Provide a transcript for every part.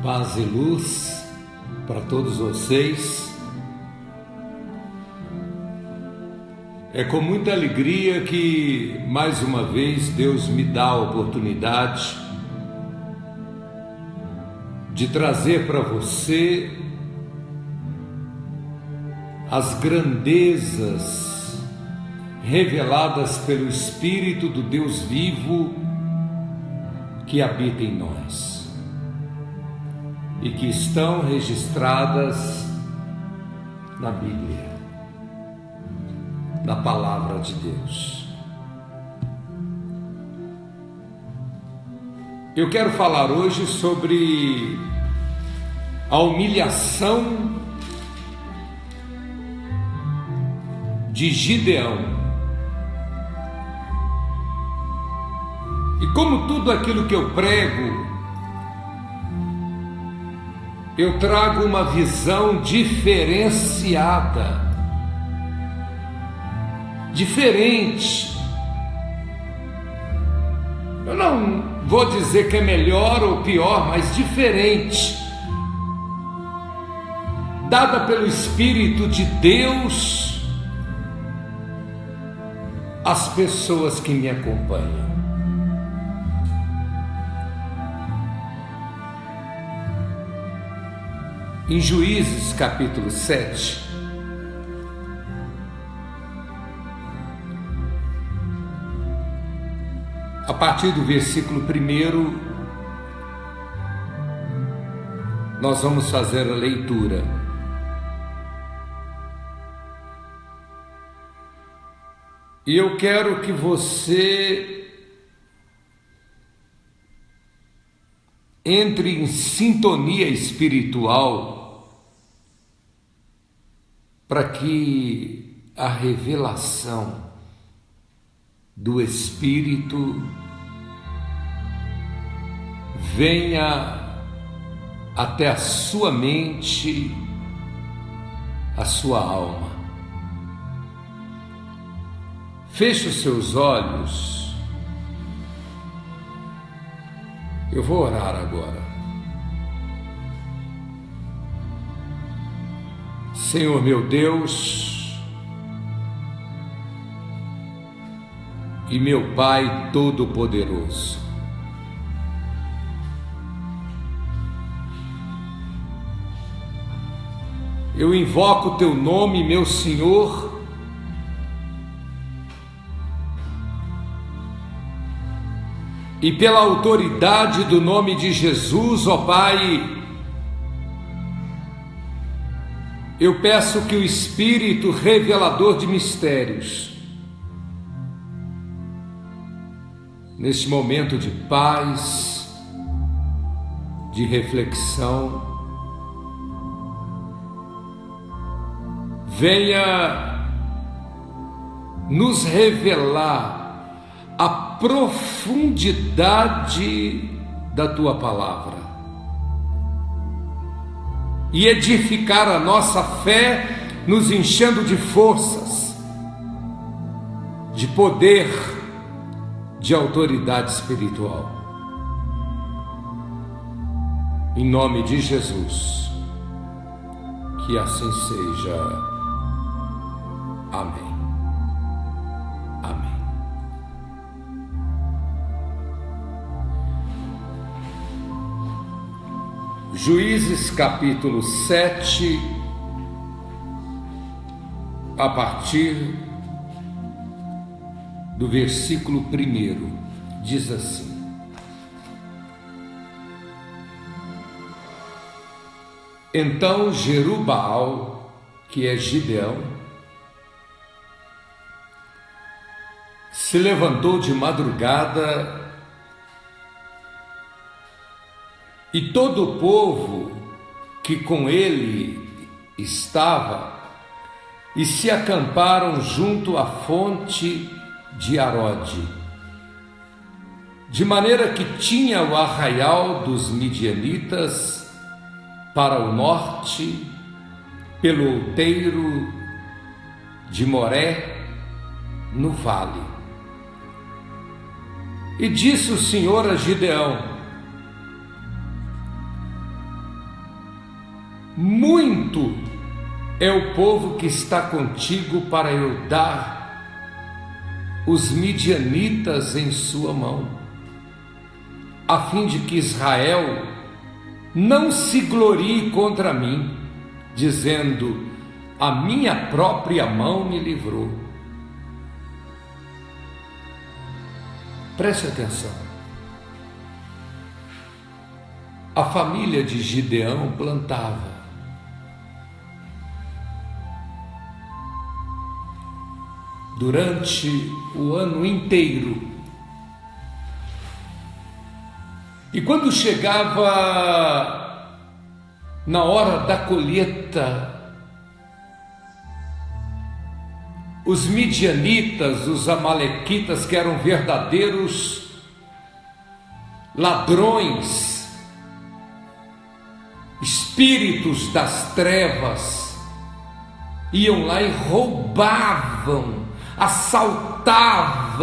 Paz e luz para todos vocês. É com muita alegria que mais uma vez Deus me dá a oportunidade de trazer para você as grandezas reveladas pelo Espírito do Deus vivo que habita em nós e que estão registradas na Bíblia, na Palavra de Deus. Eu quero falar hoje sobre a humilhação de Gideão. E como tudo aquilo que eu prego, eu trago uma visão diferenciada, diferente. Eu não vou dizer que é melhor ou pior, mas diferente, dada pelo Espírito de Deus às pessoas que me acompanham. Em Juízes capítulo 7, a partir do versículo 1, nós vamos fazer a leitura. E eu quero que você entre em sintonia espiritual para que a revelação do Espírito venha até a sua mente, a sua alma. Feche os seus olhos. Eu vou orar agora. Senhor meu Deus e meu Pai Todo-Poderoso, eu invoco o Teu nome, meu Senhor, e pela autoridade do nome de Jesus, ó Pai, eu peço que o Espírito revelador de mistérios, neste momento de paz, de reflexão, venha nos revelar a profundidade da Tua Palavra e edificar a nossa fé, nos enchendo de forças, de poder, de autoridade espiritual. Em nome de Jesus, que assim seja. Amém. Amém. Juízes capítulo 7, a partir do versículo 1, diz assim: Então Jerubbaal, que é Gideão, se levantou de madrugada, e todo o povo que com ele estava, e se acamparam junto à fonte de Arode, de maneira que tinha o arraial dos midianitas para o norte, pelo outeiro de Moré, no vale. E disse o Senhor a Gideão: muito é o povo que está contigo para eu dar os midianitas em sua mão, a fim de que Israel não se glorie contra mim, dizendo: a minha própria mão me livrou. Preste atenção. A família de Gideão plantava. Durante o ano inteiro. E quando chegava na hora da colheita, os midianitas, os amalequitas, que eram verdadeiros ladrões, espíritos das trevas, iam lá e roubavam, assaltavam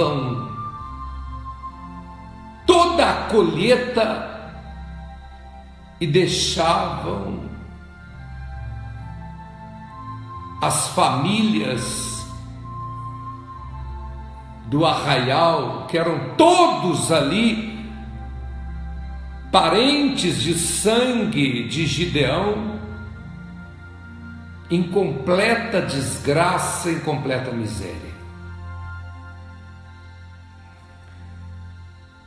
toda a colheita e deixavam as famílias do arraial, que eram todos ali parentes de sangue de Gideão, em completa desgraça, em completa miséria.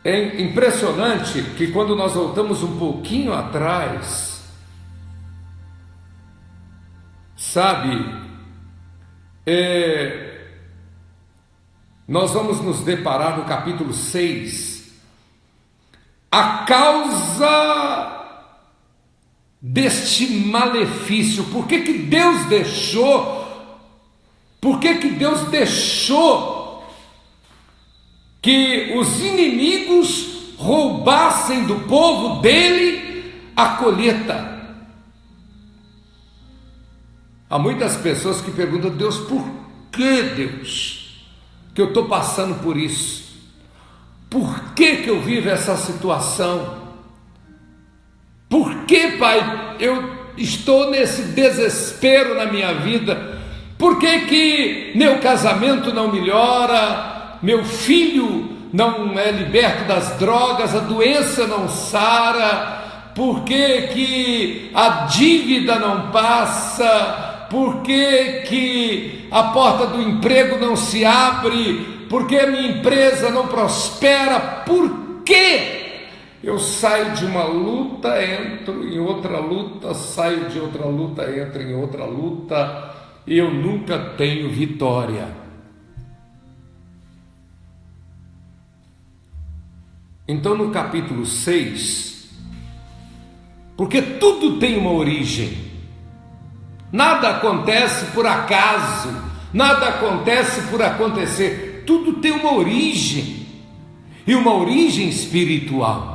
É impressionante que quando nós voltamos um pouquinho atrás, nós vamos nos deparar no capítulo 6, a causa deste malefício. Por que Deus deixou? Por que Deus deixou que os inimigos roubassem do povo dele a colheita? Há muitas pessoas que perguntam: Deus, por que, Deus, que eu estou passando por isso? Por que eu vivo essa situação? Por que, Pai, eu estou nesse desespero na minha vida? Por que meu casamento não melhora? Meu filho não é liberto das drogas, a doença não sara? Por que a dívida não passa? Por que a porta do emprego não se abre? Por que a minha empresa não prospera? Por que eu saio de uma luta, entro em outra luta, saio de outra luta, entro em outra luta, e eu nunca tenho vitória? Então, no capítulo 6, porque tudo tem uma origem, nada acontece por acaso, nada acontece por acontecer, tudo tem uma origem, e uma origem espiritual.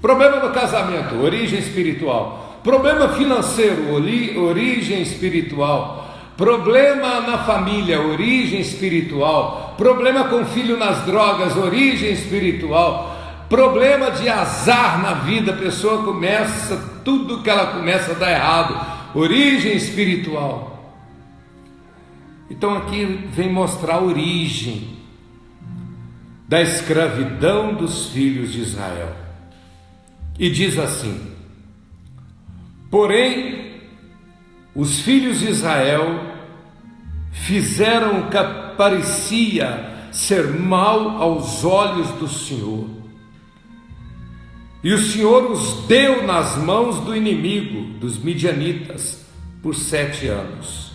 Problema no casamento, origem espiritual. Problema financeiro, origem espiritual. Problema na família, origem espiritual. Problema com o filho nas drogas, origem espiritual. Problema de azar na vida, a pessoa começa, tudo que ela começa a dar errado, origem espiritual. Então aqui vem mostrar a origem da escravidão dos filhos de Israel. E diz assim: porém, os filhos de Israel fizeram o que parecia ser mal aos olhos do Senhor, e o Senhor os deu nas mãos do inimigo, dos midianitas, por 7 anos.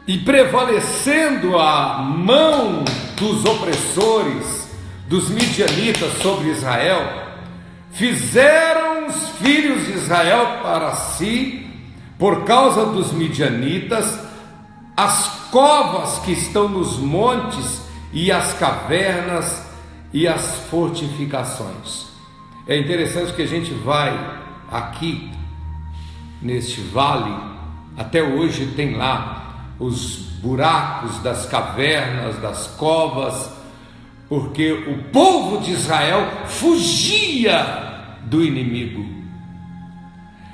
E prevalecendo a mão dos opressores, dos midianitas sobre Israel, fizeram os filhos de Israel para si, por causa dos midianitas, as covas que estão nos montes e as cavernas e as fortificações. É interessante que a gente vai aqui neste vale, até hoje tem lá os buracos das cavernas, das covas, porque o povo de Israel fugia do inimigo.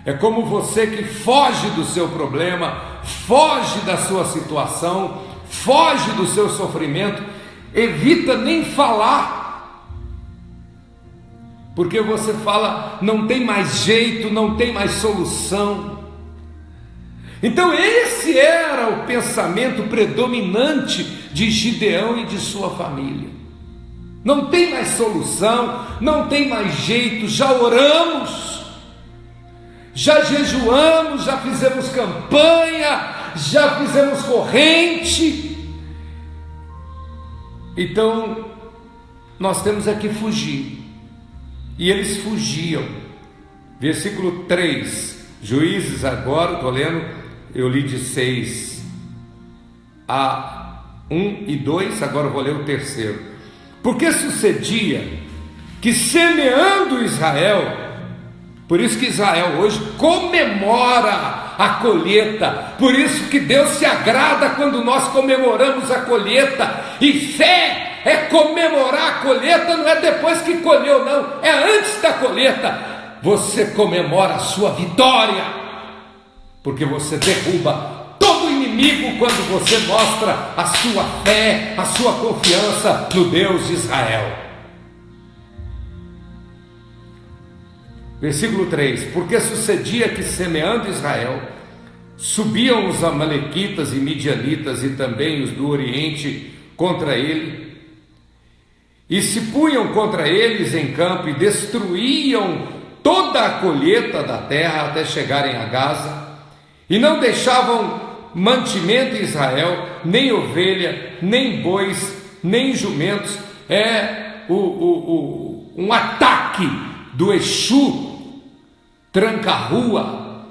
É como você que foge do seu problema, foge da sua situação, foge do seu sofrimento, evita nem falar, porque você fala, não tem mais jeito, não tem mais solução. Então esse era o pensamento predominante de Gideão e de sua família. Não tem mais solução, não tem mais jeito, já oramos, já jejuamos, já fizemos campanha, já fizemos corrente. Então nós temos é que fugir. E eles fugiam. Versículo 3, Juízes agora, estou lendo, eu li de 6 a 1 e 2, agora eu vou ler o terceiro. Porque sucedia que semeando Israel, por isso que Israel hoje comemora a colheita, por isso que Deus se agrada quando nós comemoramos a colheita, e fé é comemorar a colheita, não é depois que colheu, não, é antes da colheita. Você comemora a sua vitória, porque você derruba todo inimigo quando você mostra a sua fé, a sua confiança no Deus de Israel. Versículo 3: porque sucedia que semeando Israel, subiam os amalequitas e midianitas e também os do Oriente contra ele, e se punham contra eles em campo e destruíam toda a colheita da terra até chegarem a Gaza, e não deixavam mantimento em Israel, nem ovelha, nem bois, nem jumentos. É um ataque do Exu, tranca-rua,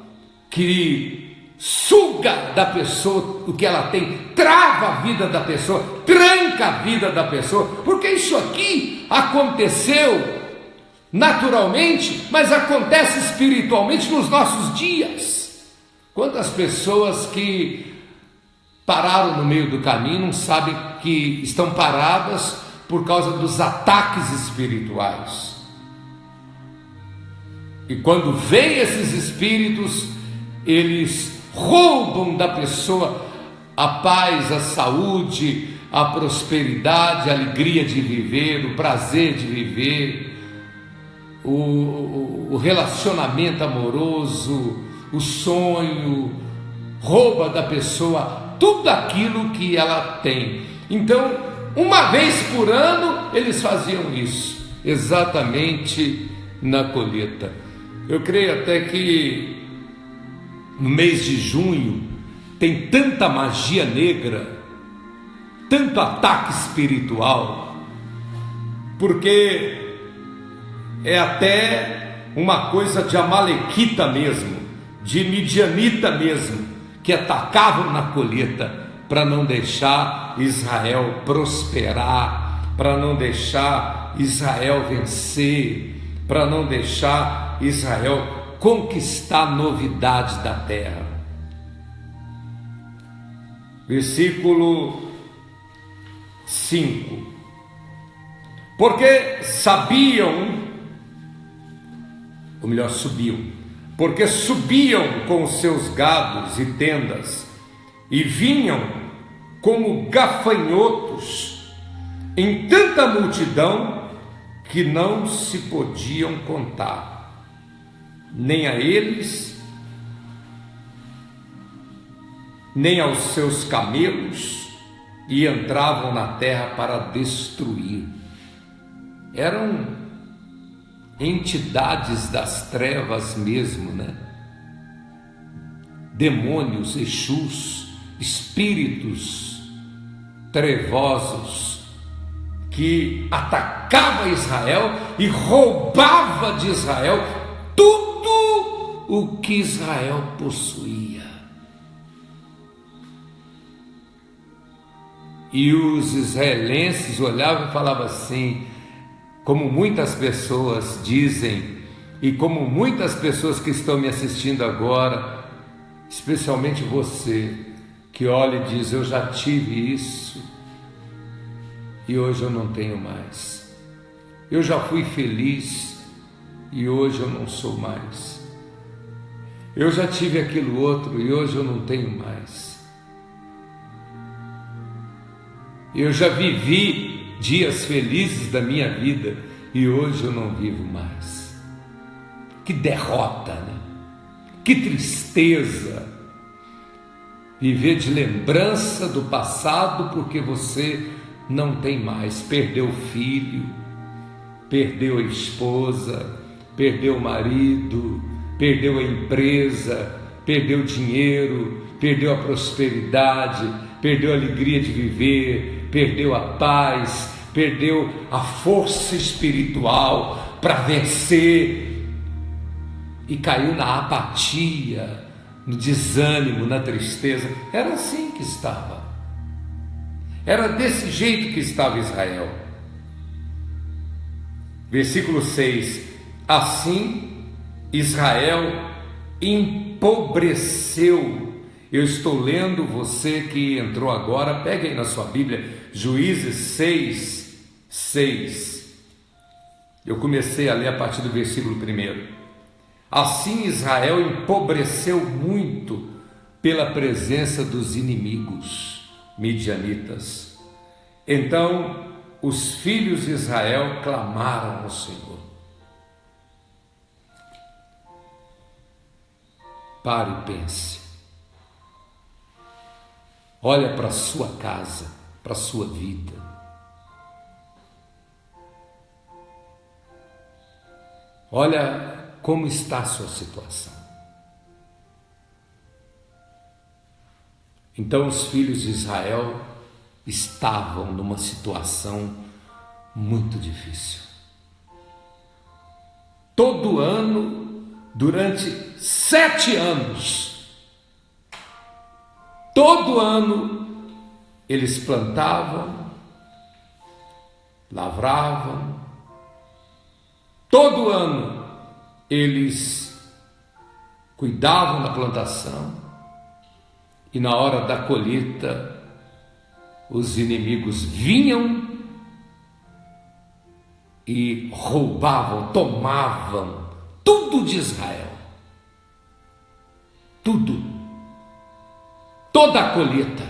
que suga da pessoa o que ela tem, trava a vida da pessoa, tranca a vida da pessoa, porque isso aqui aconteceu naturalmente, mas acontece espiritualmente nos nossos dias. Quantas pessoas que pararam no meio do caminho não sabem que estão paradas por causa dos ataques espirituais. E quando vêm esses espíritos, eles roubam da pessoa a paz, a saúde, a prosperidade, a alegria de viver, o prazer de viver, o relacionamento amoroso, o sonho, rouba da pessoa tudo aquilo que ela tem. Então, uma vez por ano, eles faziam isso, exatamente na colheita. Eu creio até que no mês de junho tem tanta magia negra, tanto ataque espiritual, porque é até uma coisa de amalequita mesmo, de midianita mesmo, que atacavam na colheita para não deixar Israel prosperar, para não deixar Israel vencer, para não deixar Israel conquistar novidades da terra. Versículo 5: porque sabiam, ou melhor, subiam, porque subiam com os seus gados e tendas, e vinham como gafanhotos em tanta multidão que não se podiam contar, nem a eles, nem aos seus camelos, e entravam na terra para destruir. Eram entidades das trevas mesmo, né? Demônios, exus, espíritos trevosos que atacava Israel e roubava de Israel tudo o que Israel possuía. E os israelenses olhavam e falavam assim, como muitas pessoas dizem, e como muitas pessoas que estão me assistindo agora, especialmente você, que olha e diz: eu já tive isso e hoje eu não tenho mais. Eu já fui feliz e hoje eu não sou mais. Eu já tive aquilo outro e hoje eu não tenho mais. Eu já vivi dias felizes da minha vida e hoje eu não vivo mais. Que derrota, né? Que tristeza viver de lembrança do passado porque você não tem mais. Perdeu o filho, perdeu a esposa, perdeu o marido, perdeu a empresa, perdeu o dinheiro, perdeu a prosperidade, perdeu a alegria de viver, perdeu a paz, perdeu a força espiritual para vencer e caiu na apatia, no desânimo, na tristeza. Era assim que estava. Era desse jeito que estava Israel. Versículo 6: assim Israel empobreceu. Eu estou lendo, você que entrou agora, pegue aí na sua Bíblia, Juízes 6, 6. Eu comecei a ler a partir do versículo 1. Assim Israel empobreceu muito pela presença dos inimigos midianitas. Então os filhos de Israel clamaram ao Senhor. Pare e pense. Olha para a sua casa, para a sua vida. Olha como está a sua situação. Então os filhos de Israel estavam numa situação muito difícil. Todo ano, durante 7 anos, todo ano, eles plantavam, lavravam, todo ano eles cuidavam da plantação, e na hora da colheita, os inimigos vinham e roubavam, tomavam tudo de Israel. Tudo. Toda a colheita.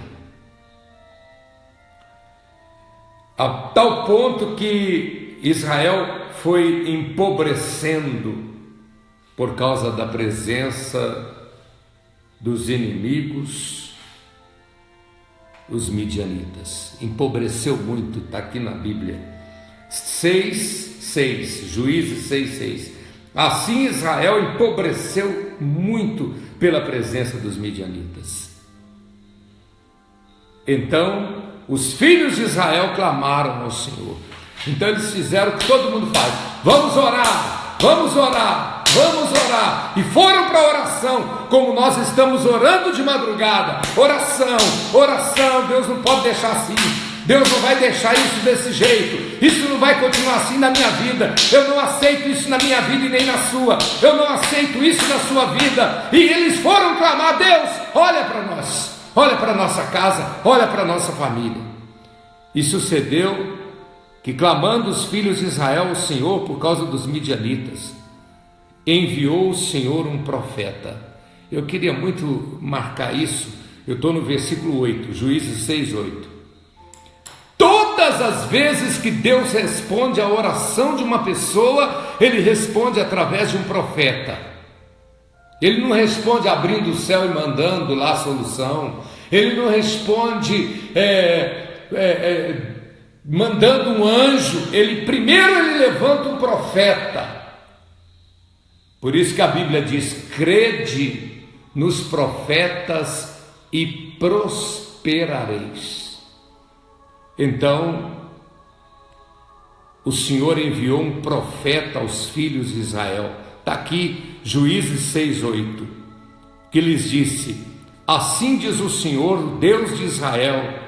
A tal ponto que Israel foi empobrecendo por causa da presença dos inimigos, os midianitas. Empobreceu muito, está aqui na Bíblia. 6:6, Juízes 6:6. Assim Israel empobreceu muito pela presença dos midianitas. Então os filhos de Israel clamaram ao Senhor. Então eles fizeram o que todo mundo faz: vamos orar, vamos orar, vamos orar. E foram para a oração, como nós estamos orando de madrugada. Oração, oração. Deus não pode deixar assim. Deus não vai deixar isso desse jeito. Isso não vai continuar assim na minha vida. Eu não aceito isso na minha vida e nem na sua. Eu não aceito isso na sua vida. E eles foram clamar: Deus, olha para nós, olha para a nossa casa, olha para a nossa família. E sucedeu que, clamando os filhos de Israel ao Senhor por causa dos midianitas, enviou o Senhor um profeta. Eu queria muito marcar isso. Eu estou no versículo 8, Juízes 6:8. Todas as vezes que Deus responde à oração de uma pessoa, Ele responde através de um profeta. Ele não responde abrindo o céu e mandando lá a solução. Ele não responde mandando um anjo. Primeiro ele levanta um profeta. Por isso que a Bíblia diz: crede nos profetas e prosperareis. Então o Senhor enviou um profeta aos filhos de Israel. Está aqui Juízes 6:8, que lhes disse: assim diz o Senhor, Deus de Israel: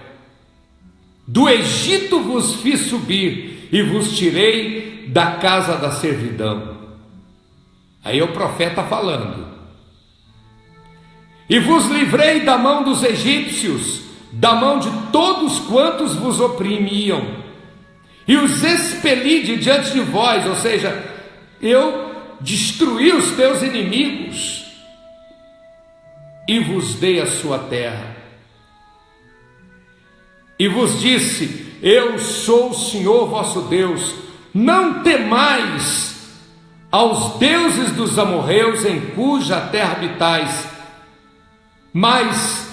do Egito vos fiz subir e vos tirei da casa da servidão. Aí é o profeta falando: e vos livrei da mão dos egípcios, da mão de todos quantos vos oprimiam, e os expeli de diante de vós. Ou seja, eu destruí os teus inimigos, e vos dei a sua terra. E vos disse: eu sou o Senhor vosso Deus, não temais aos deuses dos amorreus em cuja terra habitais, mas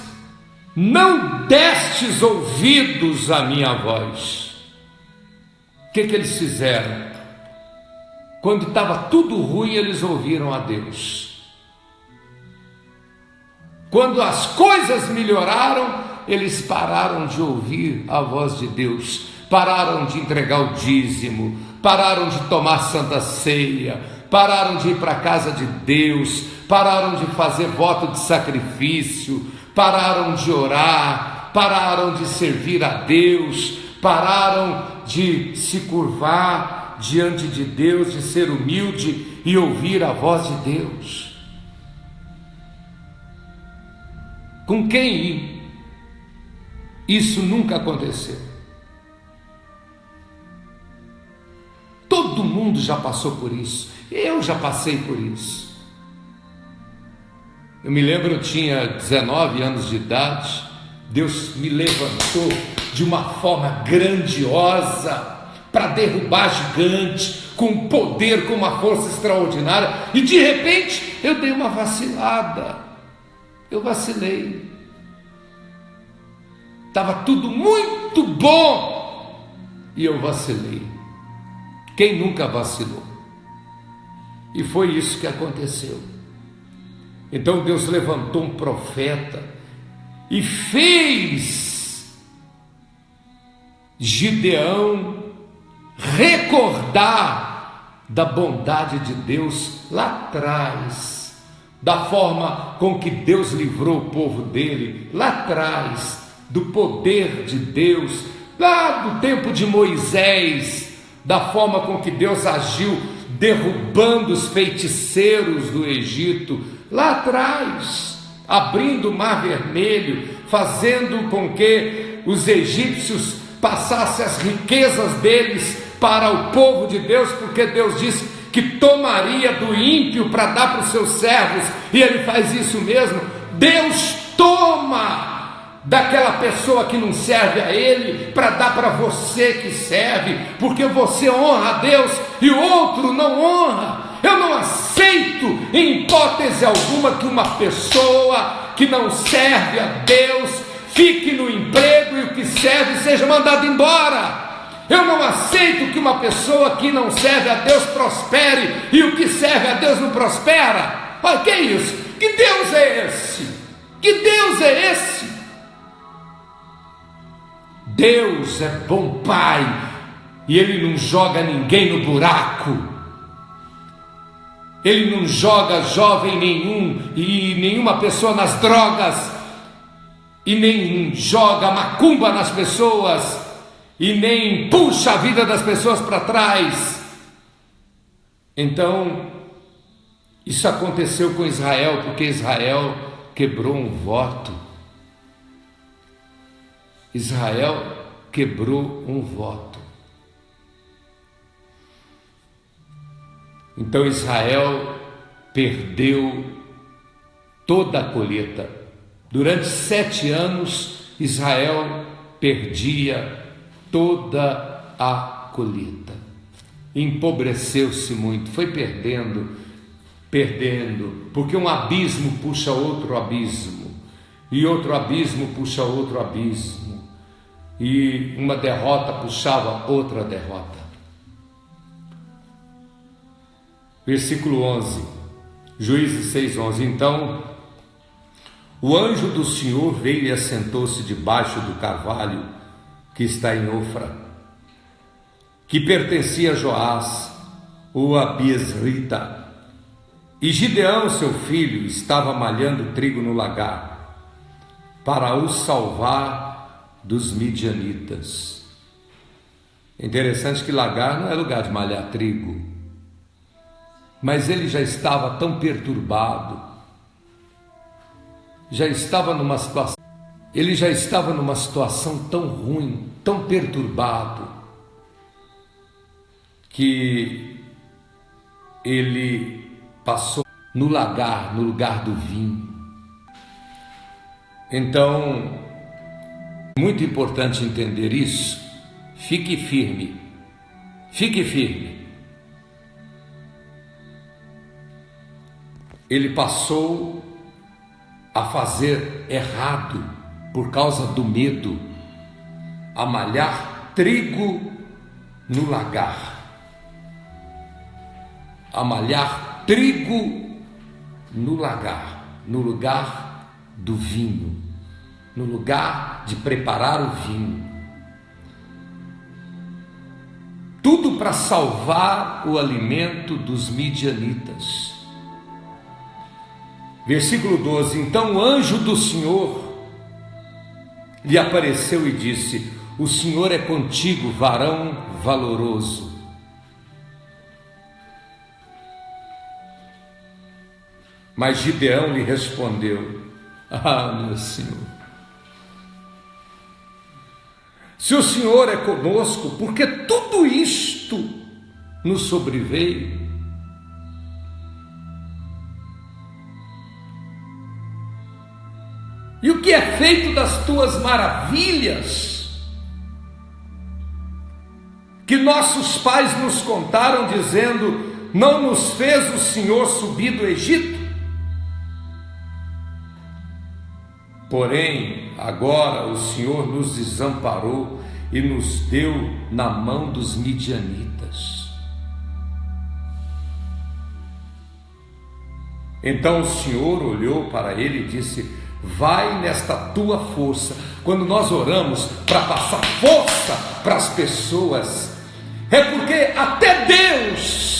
não destes ouvidos à minha voz. O que eles fizeram? Quando estava tudo ruim, eles ouviram a Deus. Quando as coisas melhoraram, eles pararam de ouvir a voz de Deus, pararam de entregar o dízimo, pararam de tomar santa ceia, pararam de ir para a casa de Deus, pararam de fazer voto de sacrifício, pararam de orar, pararam de servir a Deus, pararam de se curvar diante de Deus, de ser humilde e ouvir a voz de Deus. Com quem isso nunca aconteceu? Todo mundo já passou por isso. Eu já passei por isso. Eu me lembro, eu tinha 19 anos de idade. Deus me levantou de uma forma grandiosa para derrubar gigante, com poder, com uma força extraordinária. E de repente eu dei uma vacilada. Eu vacilei. Estava tudo muito bom e eu vacilei. Quem nunca vacilou? E foi isso que aconteceu. Então Deus levantou um profeta e fez Gideão recordar da bondade de Deus lá atrás, da forma com que Deus livrou o povo dele lá atrás, do poder de Deus, lá do tempo de Moisés, da forma com que Deus agiu, derrubando os feiticeiros do Egito, lá atrás, abrindo o mar vermelho, fazendo com que os egípcios passassem as riquezas deles para o povo de Deus, porque Deus disse que tomaria do ímpio para dar para os seus servos, e ele faz isso mesmo. Deus toma daquela pessoa que não serve a ele para dar para você que serve, porque você honra a Deus e o outro não honra. Eu não aceito em hipótese alguma que uma pessoa que não serve a Deus fique no emprego e o que serve seja mandado embora. Eu não aceito que uma pessoa que não serve a Deus prospere e o que serve a Deus não prospera. Olha, que é isso? Que Deus é esse? Que Deus é esse? Deus é bom Pai e Ele não joga ninguém no buraco. Ele não joga jovem nenhum e nenhuma pessoa nas drogas, e nem joga macumba nas pessoas, e nem puxa a vida das pessoas para trás. Então, isso aconteceu com Israel, porque Israel quebrou um voto. Israel quebrou um voto. Então Israel perdeu toda a colheita. Durante 7 anos, Israel perdia toda a colheita. Empobreceu-se muito, foi perdendo, porque um abismo puxa outro abismo, e outro abismo puxa outro abismo, e uma derrota puxava outra derrota. Versículo 11, Juízes 6:11. Então o anjo do Senhor veio e assentou-se debaixo do carvalho que está em Ofra, que pertencia a Joás, o abiesrita. E Gideão, seu filho, estava malhando trigo no lagar, para o salvar dos midianitas. Interessante que lagar não é lugar de malhar trigo, mas ele já estava tão perturbado, ele já estava numa situação tão ruim, tão perturbado, que ele passou no lagar, no lugar do vinho. Então, muito importante entender isso. Fique firme, fique firme. Ele passou a fazer errado por causa do medo, a malhar trigo no lagar, a malhar trigo no lagar, no lugar do vinho, no lugar de preparar o vinho. Tudo para salvar o alimento dos midianitas. Versículo 12: Então o anjo do Senhor lhe apareceu e disse: O Senhor é contigo, varão valoroso. Mas Gideão lhe respondeu: meu Senhor, se o Senhor é conosco, por que tudo isto nos sobreveio? E o que é feito das tuas maravilhas, que nossos pais nos contaram, dizendo: não nos fez o Senhor subir do Egito? Porém, agora o Senhor nos desamparou e nos deu na mão dos midianitas. Então o Senhor olhou para ele e disse: vai nesta tua força. Quando nós oramos para passar força para as pessoas, é porque até Deus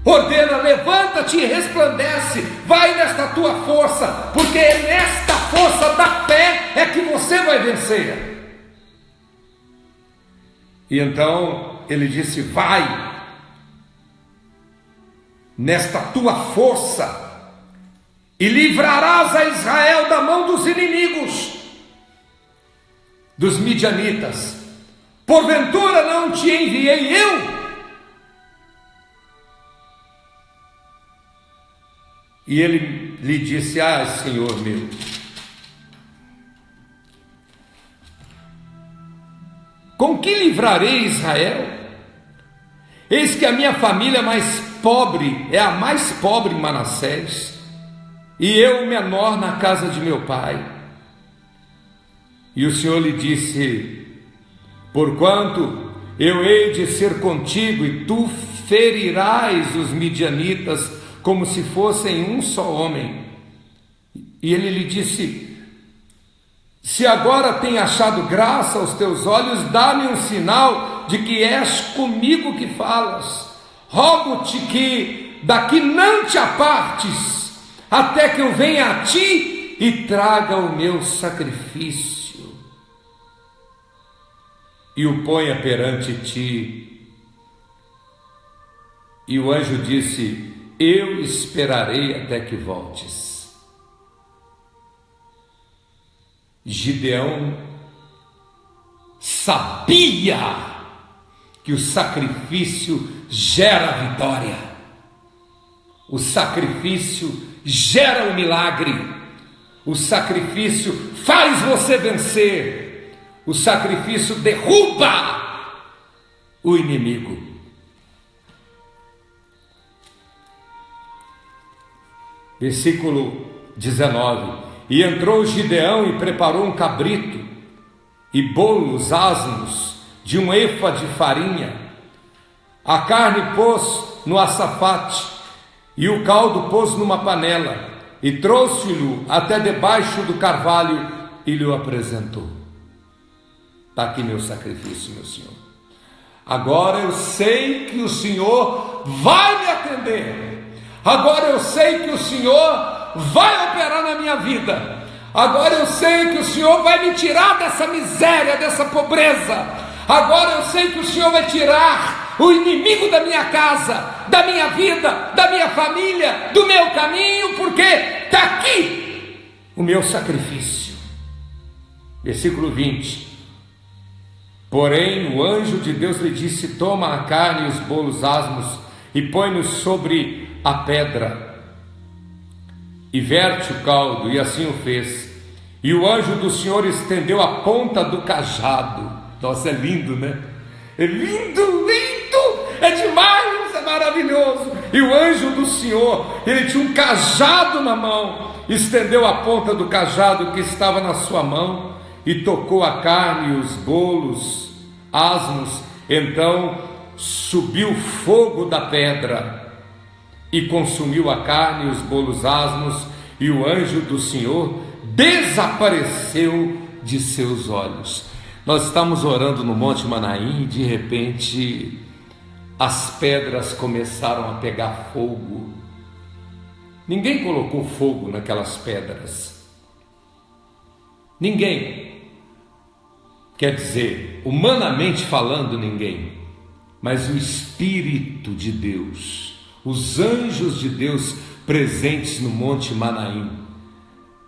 ordena: levanta-te e resplandece, vai nesta tua força, porque é nesta força da fé é que você vai vencer. E então ele disse: vai nesta tua força e livrarás a Israel da mão dos inimigos, dos midianitas. Porventura não te enviei eu? E ele lhe disse: Senhor meu, com que livrarei Israel? Eis que a minha família mais pobre é a mais pobre em Manassés, e eu menor na casa de meu pai. E o Senhor lhe disse: porquanto eu hei de ser contigo, e tu ferirás os midianitas como se fossem um só homem. E ele lhe disse: se agora tem achado graça aos teus olhos, dá-me um sinal de que és comigo que falas. Rogo-te que daqui não te apartes, até que eu venha a ti e traga o meu sacrifício e o ponha perante ti. E o anjo disse: eu esperarei até que voltes. Gideão sabia que o sacrifício gera vitória, o sacrifício gera o milagre, o sacrifício faz você vencer, o sacrifício derruba o inimigo. Versículo 19: e entrou Gideão e preparou um cabrito e bolos asmos de um efa de farinha. A carne pôs no açafate e o caldo pôs numa panela, e trouxe-lhe até debaixo do carvalho e lhe o apresentou. Está aqui meu sacrifício, meu Senhor. Agora eu sei que o Senhor vai me atender. Agora eu sei que o Senhor vai operar na minha vida. Agora eu sei que o Senhor vai me tirar dessa miséria, dessa pobreza. Agora eu sei que o Senhor vai tirar o inimigo da minha casa, da minha vida, da minha família, do meu caminho, porque está aqui o meu sacrifício. Versículo 20: porém o anjo de Deus lhe disse: toma a carne e os bolos asmos e põe-nos sobre a pedra. e verte o caldo, e assim o fez. E o anjo do Senhor estendeu a ponta do cajado. Nossa, é lindo, né? É lindo, lindo, é demais, é maravilhoso. E o anjo do Senhor, ele tinha um cajado na mão, estendeu a ponta do cajado que estava na sua mão e tocou a carne e os bolos asmos. Então subiu fogo da pedra e consumiu a carne e os bolos asmos, e o anjo do Senhor desapareceu de seus olhos. Nós estamos orando no Monte Manaim e de repente as pedras começaram a pegar fogo. Ninguém colocou fogo naquelas pedras. Ninguém. Quer dizer, humanamente falando, ninguém. Mas o Espírito de Deus, os anjos de Deus presentes no Monte Manaim,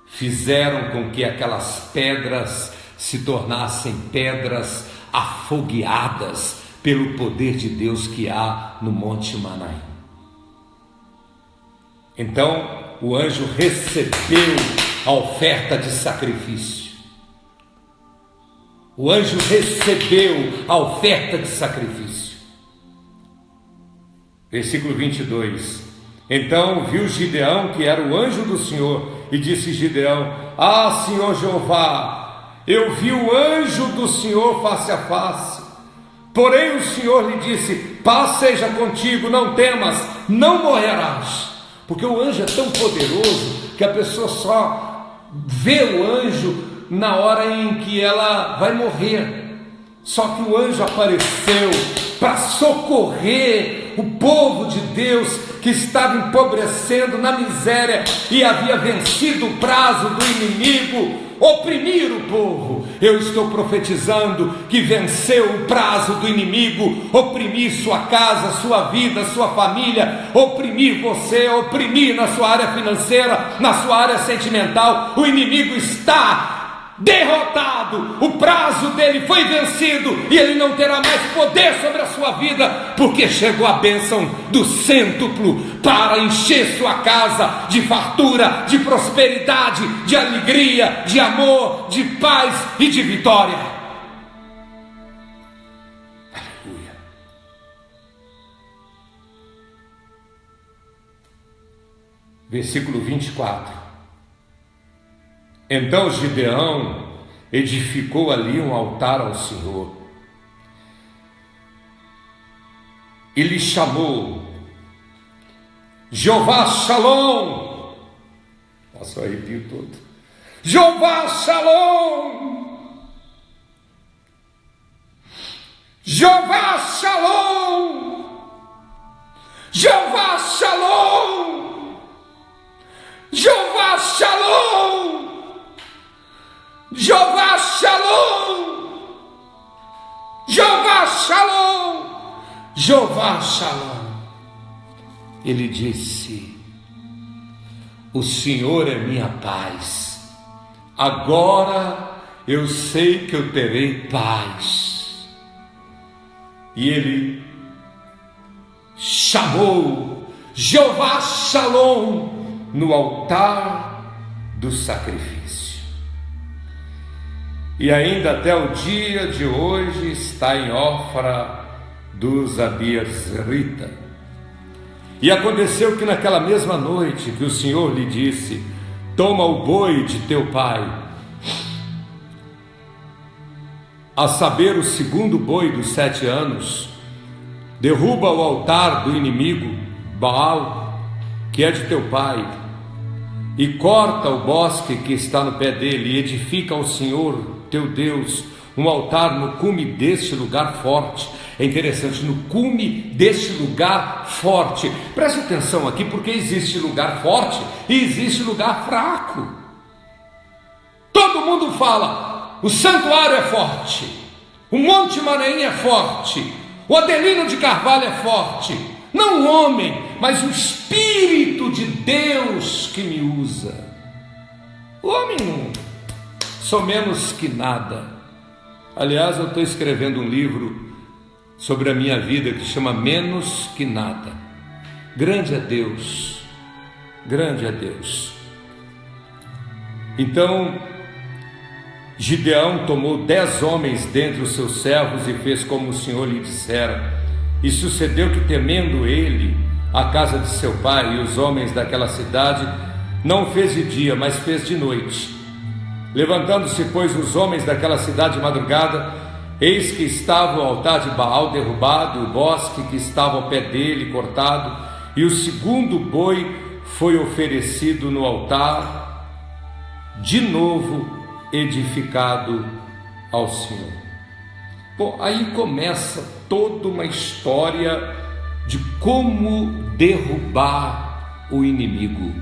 fizeram com que aquelas pedras se tornassem pedras afogueadas pelo poder de Deus que há no Monte Manaim. Então o anjo recebeu a oferta de sacrifício. O anjo recebeu a oferta de sacrifício. Versículo 22. Então viu Gideão, que era o anjo do Senhor, e disse Gideão: Ah, Senhor Jeová, eu vi o anjo do Senhor face a face. Porém o Senhor lhe disse: Paz seja contigo, não temas, não morrerás. Porque o anjo é tão poderoso que a pessoa só vê o anjo na hora em que ela vai morrer. Só que o anjo apareceu para socorrer o povo de Deus que estava empobrecendo na miséria e havia vencido o prazo do inimigo oprimir o povo. Eu estou profetizando que venceu o prazo do inimigo oprimir sua casa, sua vida, sua família, oprimir você, oprimir na sua área financeira, na sua área sentimental. O inimigo está derrotado, o prazo dele foi vencido e ele não terá mais poder sobre a sua vida, porque chegou a bênção do cêntuplo para encher sua casa de fartura, de prosperidade, de alegria, de amor, de paz e de vitória. Aleluia. Versículo 24. Então Gideão edificou ali um altar ao Senhor e lhe chamou Jeová Shalom. Nossa, eu arrepio todo. Jeová Shalom, Jeová Shalom, Jeová Shalom, Jeová Shalom, Jeová Shalom, Jeová Shalom, Jeová Shalom. Ele disse: o Senhor é minha paz, agora eu sei que eu terei paz. E ele chamou Jeová Shalom no altar do sacrifício. E ainda até o dia de hoje está em Ofra dos Abiezrita. E aconteceu que naquela mesma noite que o Senhor lhe disse: toma o boi de teu pai, a saber, o segundo boi dos 7 anos, derruba o altar do inimigo Baal, que é de teu pai, e corta o bosque que está no pé dele, e edifica ao Senhor teu Deus um altar no cume deste lugar forte. É interessante, no cume deste lugar forte. Preste atenção aqui, porque existe lugar forte e existe lugar fraco. Todo mundo fala: o santuário é forte, o Monte Manaim é forte, o Adelino de Carvalho é forte. Não o homem, mas o Espírito de Deus que me usa. O homem não sou menos que nada. Aliás, eu estou escrevendo um livro sobre a minha vida que chama Menos que Nada. Grande é Deus, grande é Deus. Então Gideão tomou 10 homens dentre os seus servos e fez como o Senhor lhe dissera. E sucedeu que, temendo ele a casa de seu pai e os homens daquela cidade, não fez de dia, mas fez de noite. Levantando-se, pois, os homens daquela cidade de madrugada, eis que estava o altar de Baal derrubado, o bosque que estava ao pé dele cortado, e o segundo boi foi oferecido no altar, de novo edificado ao Senhor. Bom, aí começa toda uma história de como derrubar o inimigo.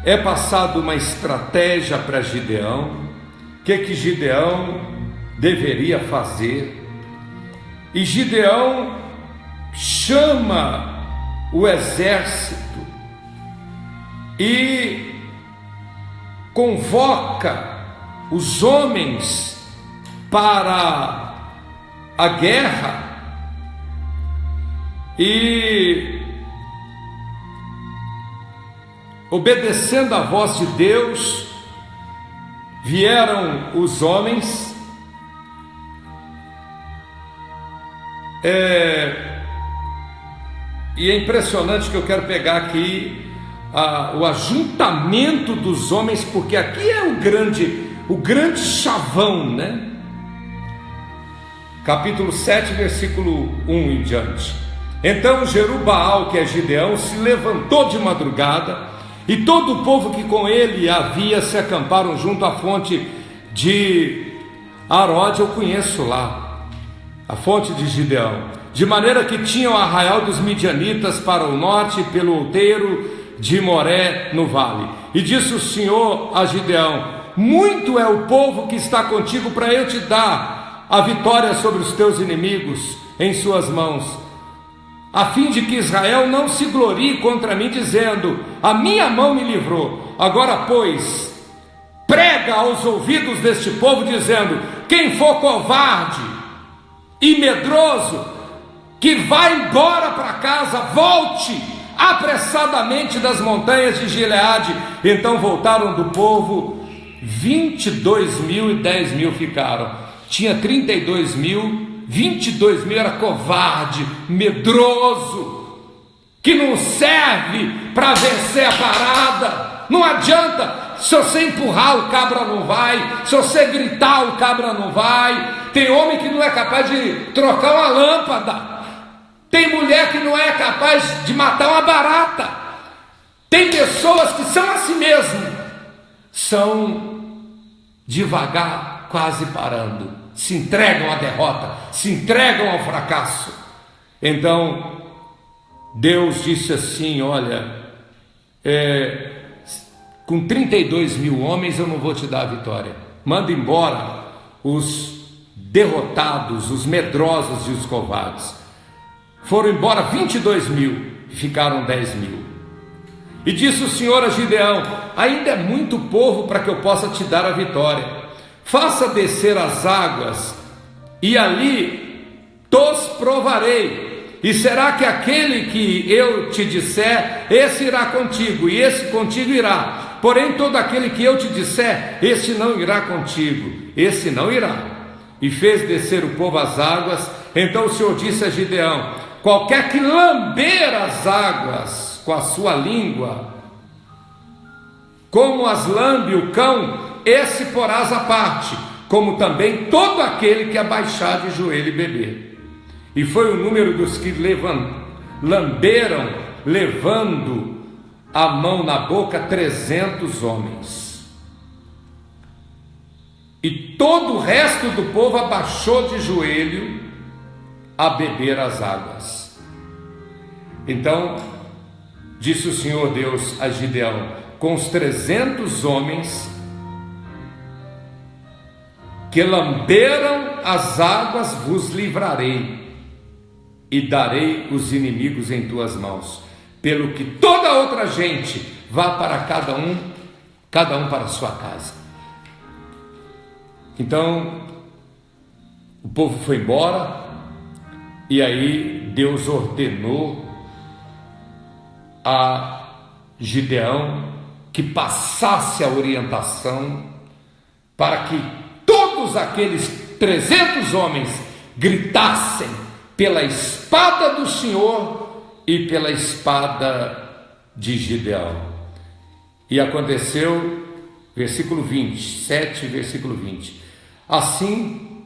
É passado uma estratégia para Gideão, o que Gideão deveria fazer, e Gideão chama o exército e convoca os homens para a guerra, e obedecendo à voz de Deus, vieram os homens. E é impressionante que eu quero pegar aqui o ajuntamento dos homens, porque aqui é o grande chavão, né? Capítulo 7, versículo 1 em diante. Então Jerubaal, que é Gideão, se levantou de madrugada, e todo o povo que com ele havia se acamparam junto à fonte de Arode. Eu conheço lá a fonte de Gideão, de maneira que tinham o arraial dos midianitas para o norte, pelo outeiro de Moré no vale. E disse o Senhor a Gideão: muito é o povo que está contigo para eu te dar a vitória sobre os teus inimigos em suas mãos, a fim de que Israel não se glorie contra mim, dizendo: a minha mão me livrou. Agora, pois, prega aos ouvidos deste povo, dizendo: quem for covarde e medroso, que vá embora para casa, volte apressadamente das montanhas de Gileade. Então voltaram do povo 22.000 e 10.000 ficaram. Tinha 32.000, 22.000 era covarde, medroso, que não serve para vencer a parada. Não adianta, se você empurrar o cabra não vai, se você gritar o cabra não vai. Tem homem que não é capaz de trocar uma lâmpada, tem mulher que não é capaz de matar uma barata, tem pessoas que são assim mesmo, são devagar, quase parando, se entregam à derrota, se entregam ao fracasso. Então Deus disse assim: olha, com 32.000 homens eu não vou te dar a vitória, manda embora os derrotados, os medrosos e os covardes. Foram embora 22.000, ficaram 10.000. E disse o Senhor a Gideão: ainda é muito povo para que eu possa te dar a vitória. Faça descer as águas, e ali tos provarei. E será que aquele que eu te disser, esse irá contigo, e esse contigo irá. Porém, todo aquele que eu te disser, esse não irá contigo, esse não irá. E fez descer o povo às águas. Então o Senhor disse a Gideão: qualquer que lamber as águas com a sua língua, como as lambe o cão, esse porás à parte, como também todo aquele que abaixar de joelho e beber. E foi o número dos que lamberam, levando a mão na boca, 300 homens. E todo o resto do povo abaixou de joelho a beber as águas. Então disse o Senhor Deus a Gideão: com os 300 homens que lamberam as águas vos livrarei, e darei os inimigos em tuas mãos, pelo que toda outra gente vá para cada um para a sua casa. Então o povo foi embora, e aí Deus ordenou a Gideão que passasse a orientação para que todos aqueles 300 homens gritassem pela espada do Senhor e pela espada de Gideão. E aconteceu, versículo 27, versículo 20: assim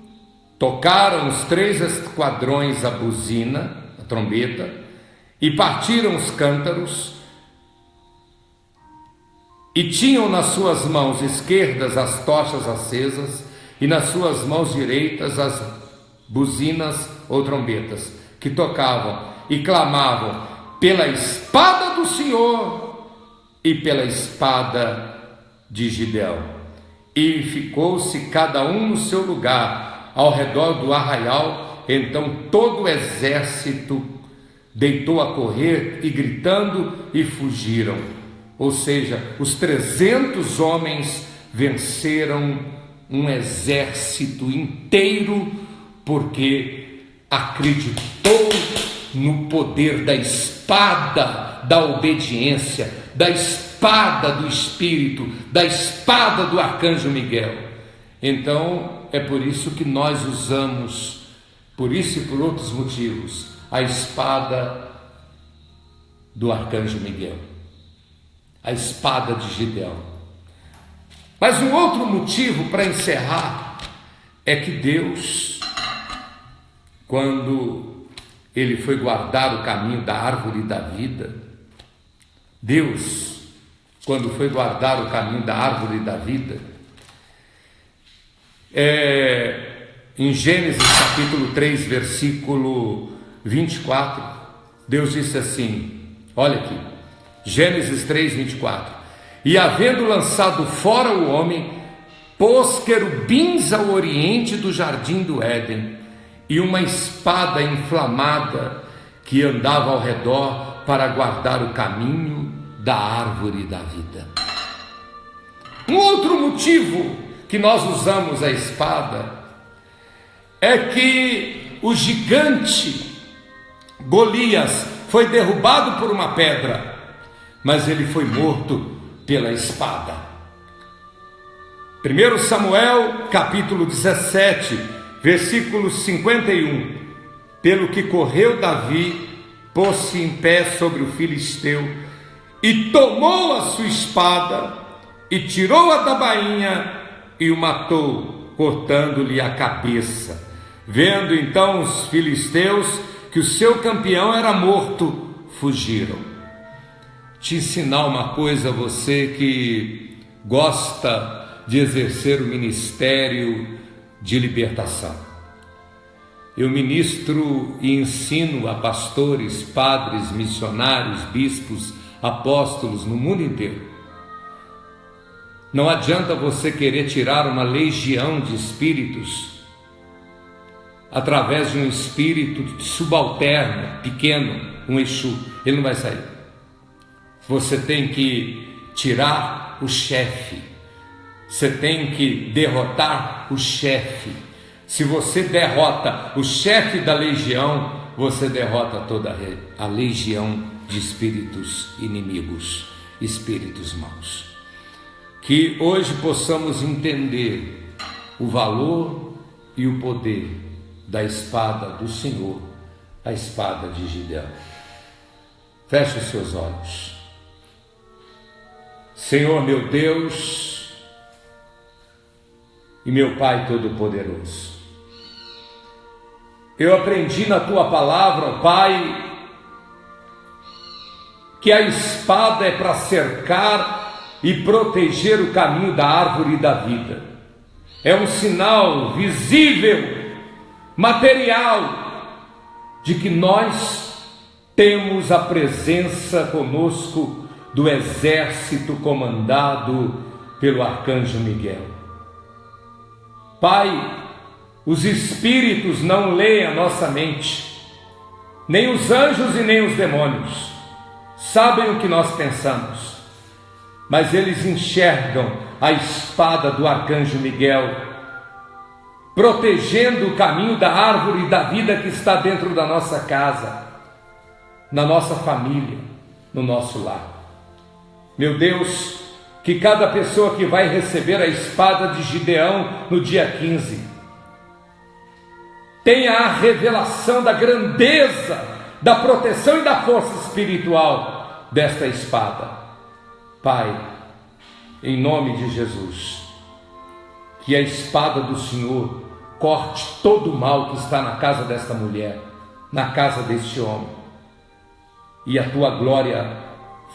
tocaram os 3 esquadrões a buzina, a trombeta, e partiram os cântaros, e tinham nas suas mãos esquerdas as tochas acesas, e nas suas mãos direitas as buzinas ou trombetas, que tocavam e clamavam pela espada do Senhor e pela espada de Gideão. E ficou-se cada um no seu lugar ao redor do arraial. Então todo o exército deitou a correr e gritando e fugiram. Ou seja, os 300 homens venceram um exército inteiro, porque acreditou no poder da espada da obediência, da espada do Espírito, da espada do arcanjo Miguel. Então é por isso que nós usamos, por isso e por outros motivos, a espada do arcanjo Miguel, a espada de Gideão. Mas um outro motivo para encerrar é que Deus, quando ele foi guardar o caminho da árvore da vida, Deus, quando foi guardar o caminho da árvore da vida, em Gênesis capítulo 3, versículo 24, Deus disse assim, olha aqui, Gênesis 3, 24: e havendo lançado fora o homem, pôs querubins ao oriente do jardim do Éden, e uma espada inflamada que andava ao redor para guardar o caminho da árvore da vida. Um outro motivo que nós usamos a espada é que o gigante Golias foi derrubado por uma pedra, mas ele foi morto pela espada. 1 Samuel capítulo 17, versículo 51: pelo que correu Davi, pôs-se em pé sobre o filisteu, e tomou a sua espada, e tirou-a da bainha, e o matou, cortando-lhe a cabeça. Vendo então os filisteus que o seu campeão era morto, fugiram. Te ensinar uma coisa, você que gosta de exercer o ministério de libertação. Eu ministro e ensino a pastores, padres, missionários, bispos, apóstolos no mundo inteiro. Não adianta você querer tirar uma legião de espíritos através de um espírito subalterno, pequeno, um Exu. Ele não vai sair. Você tem que tirar o chefe. Você tem que derrotar o chefe. Se você derrota o chefe da legião, você derrota toda a legião de espíritos inimigos, espíritos maus. Que hoje possamos entender o valor e o poder da espada do Senhor, a espada de Gideão. Feche os seus olhos. Senhor meu Deus e meu Pai Todo-Poderoso, eu aprendi na Tua palavra, Pai, que a espada é para cercar e proteger o caminho da árvore da vida. É um sinal visível, material, de que nós temos a presença conosco do exército comandado pelo arcanjo Miguel. Pai, os espíritos não leem a nossa mente, nem os anjos e nem os demônios sabem o que nós pensamos, mas eles enxergam a espada do arcanjo Miguel, protegendo o caminho da árvore da vida que está dentro da nossa casa, na nossa família, no nosso lar. Meu Deus, que cada pessoa que vai receber a espada de Gideão no dia 15 tenha a revelação da grandeza, da proteção e da força espiritual desta espada. Pai, em nome de Jesus, que a espada do Senhor corte todo o mal que está na casa desta mulher, na casa deste homem, e a tua glória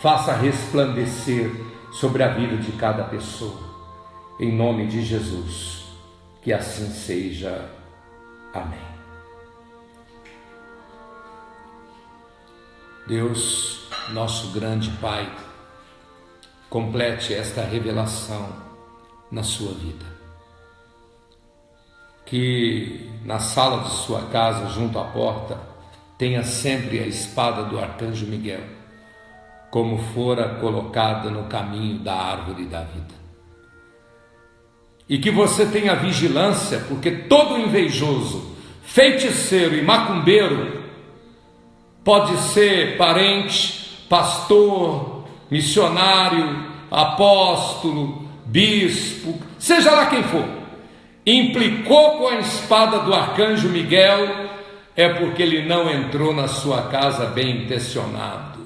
faça resplandecer sobre a vida de cada pessoa, em nome de Jesus, que assim seja. Amém. Deus, nosso grande Pai, complete esta revelação na sua vida. Que na sala de sua casa, junto à porta, tenha sempre a espada do arcanjo Miguel, como fora colocada no caminho da árvore da vida. E que você tenha vigilância, porque todo invejoso, feiticeiro e macumbeiro pode ser parente, pastor, missionário, apóstolo, bispo, seja lá quem for, implicou com a espada do arcanjo Miguel, é porque ele não entrou na sua casa bem intencionado.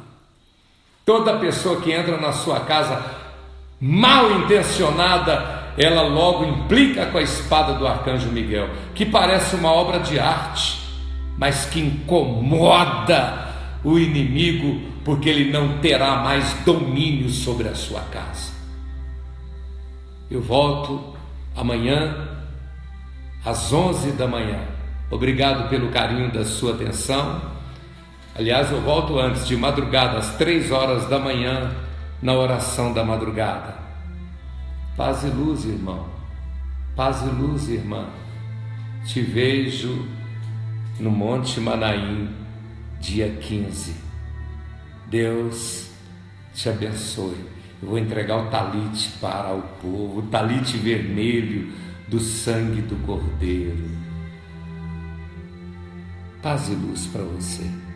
Toda pessoa que entra na sua casa mal intencionada, ela logo implica com a espada do arcanjo Miguel, que parece uma obra de arte, mas que incomoda o inimigo, porque ele não terá mais domínio sobre a sua casa. Eu volto amanhã às 11 da manhã. Obrigado pelo carinho da sua atenção. Aliás, eu volto antes, de madrugada, às 3 horas da manhã, na oração da madrugada. Paz e luz, irmão. Paz e luz, irmã. Te vejo no Monte Manaim, dia 15. Deus te abençoe. Eu vou entregar o talite para o povo, o talite vermelho do sangue do Cordeiro. Paz e luz para você.